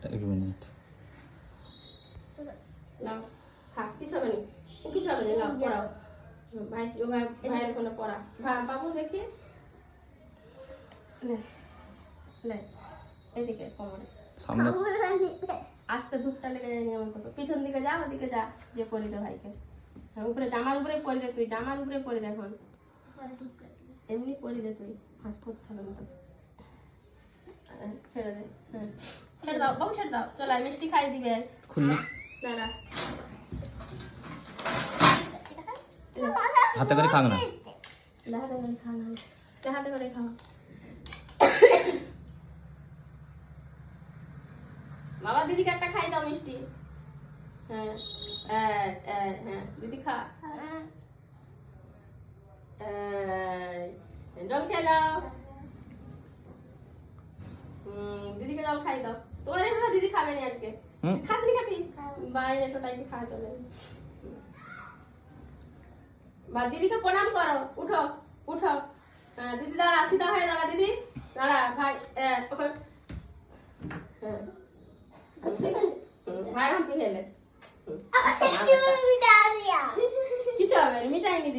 এক মিনিট। লাও থাক, কিছু হবে না, কিছু হবে না, লাও পড়াও। ভাইয়ের ওখানে পড়া। বাবু দেখি, এদিকে কোমরে সামনে আস্তে ধূপটা লেগে যায়নি এমন তো। পিছন দিকে যা, ওদিকে যা, যে পরি দে ভাইকে। হ্যাঁ, উপরে জামার উপরে পরি দে তুই, জামার উপরে পরি দে এখন। এমনি পরি দে তুই, ফাঁস করতে হবে না তো। ছেড়ে দে, হ্যাঁ ছেড়ে দাও বাবু, ছেড়ে দাও। চল আর মিষ্টি খাই দিবে। খুললে দাঁড়া, হাতে করে খাও না। হাতে করে খা না, হাতে করে খাও। বাবা দিদিকে একটা খাই দাও মিষ্টি। হ্যাঁ হ্যাঁ দিদি খা। জল খেয়ে দাও। দিদিকে জল খাই দাও। তোমার এখানে দিদি খাবে না আজকে। খাসনি খাবি? বাইরে টোটাইকে খাওয়া চলে। বা দিদিকে প্রণাম করো, উঠো উঠো। দিদি দাঁড়া, সিধা হয়ে দাঁড়া দিদি, দাঁড়া ভাই। হ্যাঁ ভাই হাম্পি খেলে কিছু হবে না, মিটাইনি দিদি।